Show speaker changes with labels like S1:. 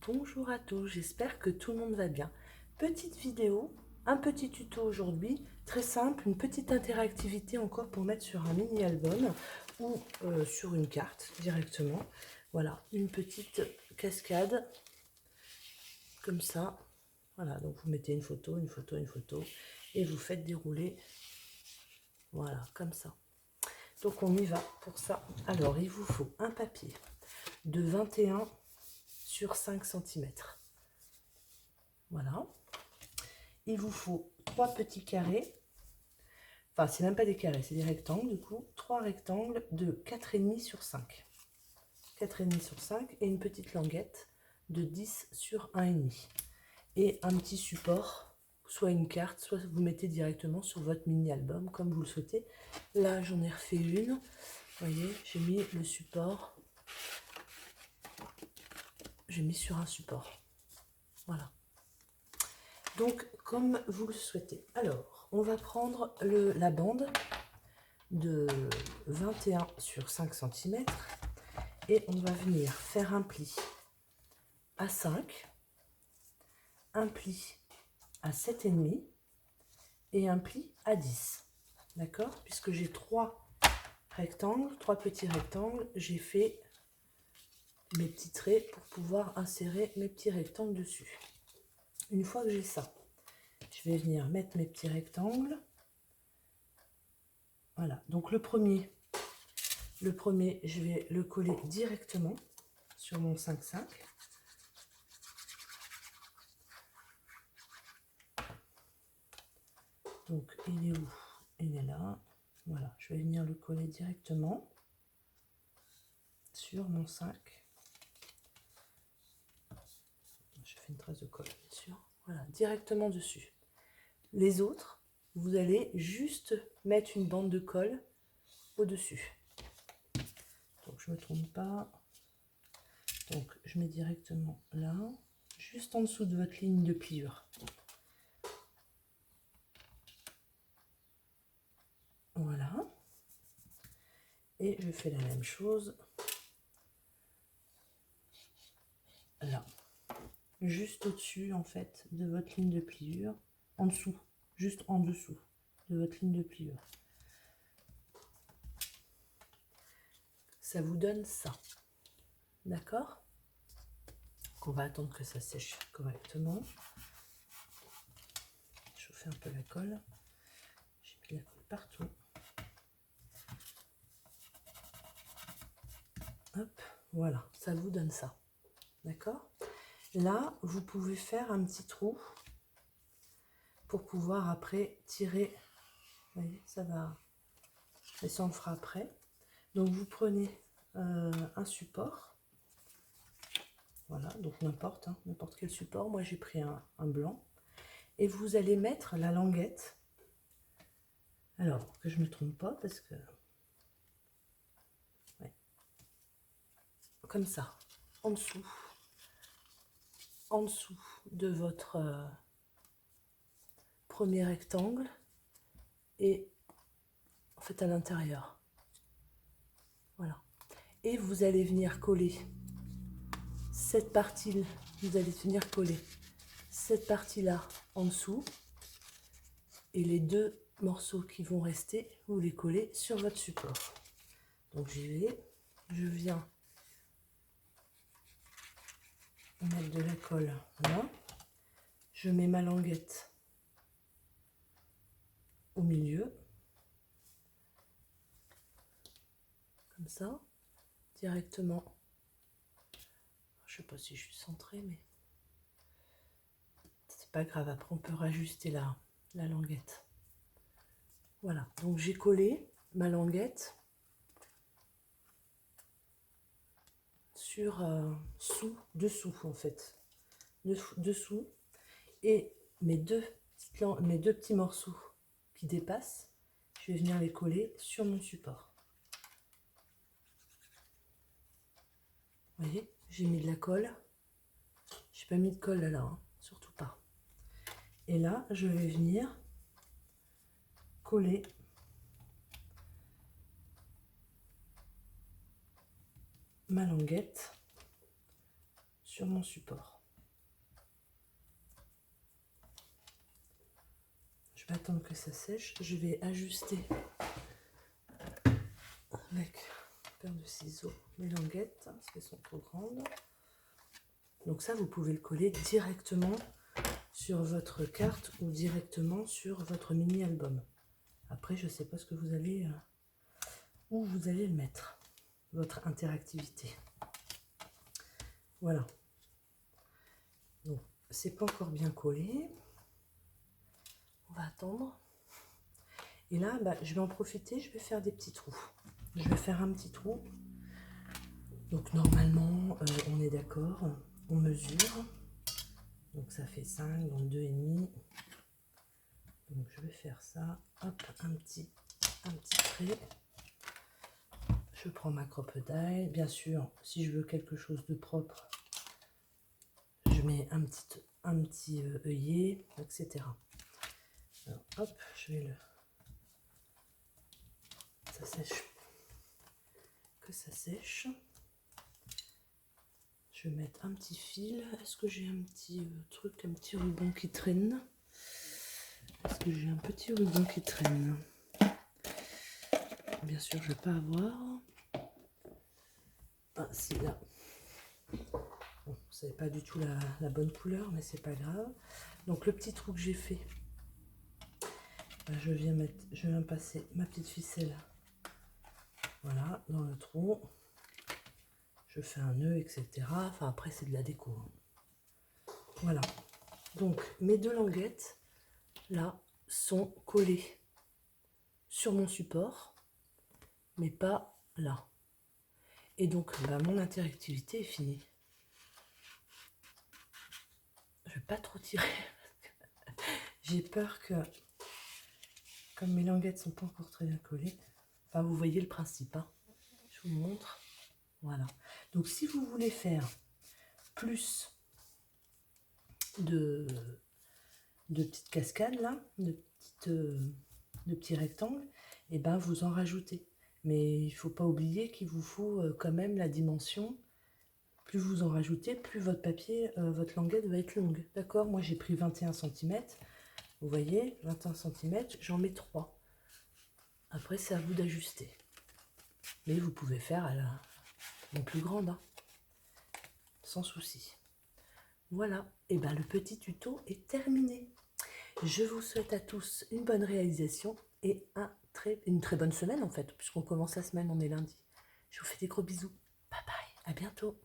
S1: Bonjour à tous, j'espère que tout le monde va bien. Petite vidéo, un petit tuto aujourd'hui, très simple, une petite interactivité encore pour mettre sur un mini-album ou sur une carte directement. Voilà, une petite cascade, comme ça. Voilà, donc vous mettez une photo, une photo, une photo, et vous faites dérouler, voilà, comme ça. Donc on y va pour ça. Alors, il vous faut un papier de 21 sur 5 cm. Voilà. Il vous faut 3 petits carrés. Enfin, c'est même pas des carrés, c'est des rectangles du coup. 3 rectangles de 4,5 sur 5. 4,5 sur 5 et une petite languette de 10 sur 1,5. Et un petit support, soit une carte, soit vous mettez directement sur votre mini-album comme vous le souhaitez. Là, j'en ai refait une. Vous voyez, j'ai mis le support. J'ai mis sur un support. Voilà. Donc, comme vous le souhaitez. Alors, on va prendre la bande de 21 sur 5 cm et on va venir faire un pli à 5, un pli à 7,5 et un pli à 10. D'accord? Puisque j'ai 3 rectangles, 3 petits rectangles, j'ai fait mes petits traits pour pouvoir insérer mes petits rectangles dessus. Une fois que j'ai ça, je vais venir mettre mes petits rectangles. Voilà, donc le premier, je vais le coller directement sur mon 5,5. Donc il est où? Il est là. Voilà, je vais venir le coller directement sur mon 5. Je fais une trace de colle, bien sûr. Voilà, directement dessus. Les autres, vous allez juste mettre une bande de colle au-dessus. Donc je ne me trompe pas. Donc je mets directement là, juste en dessous de votre ligne de pliure. Voilà. Et je fais la même chose là. Juste au-dessus en fait de votre ligne de pliure, en dessous, juste en dessous de votre ligne de pliure. Ça vous donne ça. D'accord? On va attendre que ça sèche correctement. Je vous fais un peu la colle. J'ai mis la colle partout. Hop, voilà, ça vous donne ça. D'accord? Là, vous pouvez faire un petit trou pour pouvoir après tirer. Vous voyez, ça va. Et ça, on le fera après. Donc, vous prenez un support. Voilà, donc n'importe, hein, n'importe quel support. Moi, j'ai pris un blanc. Et vous allez mettre la languette. Alors, que je ne me trompe pas, parce que... Ouais. Comme ça, en dessous de votre premier rectangle et en fait à l'intérieur. Voilà. Et vous allez venir coller cette partie, vous allez venir coller cette partie-là en dessous et les deux morceaux qui vont rester, vous les collez sur votre support. Donc j'y vais, je viens mettre de la colle là, je mets ma languette au milieu, comme ça, directement. Je sais pas si je suis centrée, mais c'est pas grave, après on peut rajuster la languette. Voilà, donc j'ai collé ma languette sur dessous en fait, dessous, et mes deux petits morceaux qui dépassent, je vais venir les coller sur mon support. Vous voyez, j'ai mis de la colle, j'ai pas mis de colle là, hein, surtout pas. Et là, je vais venir coller ma languette sur mon support. Je vais attendre que ça sèche. Je vais ajuster avec une paire de ciseaux mes languettes parce qu'elles sont trop grandes. Donc ça, vous pouvez le coller directement sur votre carte ou directement sur votre mini-album. Après, je ne sais pas ce que vous allez, où vous allez le mettre, votre interactivité. Voilà. Donc, c'est pas encore bien collé. On va attendre. Et là, bah, je vais en profiter, je vais faire des petits trous. Je vais faire un petit trou. Donc, normalement, on est d'accord, on mesure. Donc, ça fait 5, donc 2,5. Donc, je vais faire ça. Hop, un petit trait. Je prends ma crocodile. Bien sûr, si je veux quelque chose de propre, je mets un petit œillet, etc. Alors, hop, je vais le... Ça sèche. Que ça sèche. Je vais mettre un petit fil. Est-ce que j'ai un petit truc, un petit ruban qui traîne? Est-ce que j'ai un petit ruban qui traîne? Bien sûr, je ne vais pas avoir. Ah, si, là. Bon, c'est pas du tout la bonne couleur, mais c'est pas grave. Donc, le petit trou que j'ai fait, je viens passer ma petite ficelle. Voilà, dans le trou. Je fais un nœud, etc. Enfin, après, c'est de la déco. Voilà. Donc, mes deux languettes, là, sont collées sur mon support, mais pas là. Et donc, bah, mon interactivité est finie. Je vais pas trop tirer. J'ai peur que, comme mes languettes sont pas encore très bien collées, enfin, vous voyez le principe, hein. Je vous montre. Voilà. Donc, si vous voulez faire plus de petites cascades, là, de petits rectangles, et ben vous en rajoutez. Mais il ne faut pas oublier qu'il vous faut quand même la dimension. Plus vous en rajoutez, plus votre papier, votre languette va être longue. D'accord? Moi, j'ai pris 21 cm. Vous voyez, 21 cm, j'en mets 3. Après, c'est à vous d'ajuster. Mais vous pouvez faire à la plus grande, hein, sans souci. Voilà, et ben le petit tuto est terminé. Je vous souhaite à tous une bonne réalisation et une très bonne semaine en fait, puisqu'on commence la semaine, on est lundi. Je vous fais des gros bisous. Bye bye, à bientôt.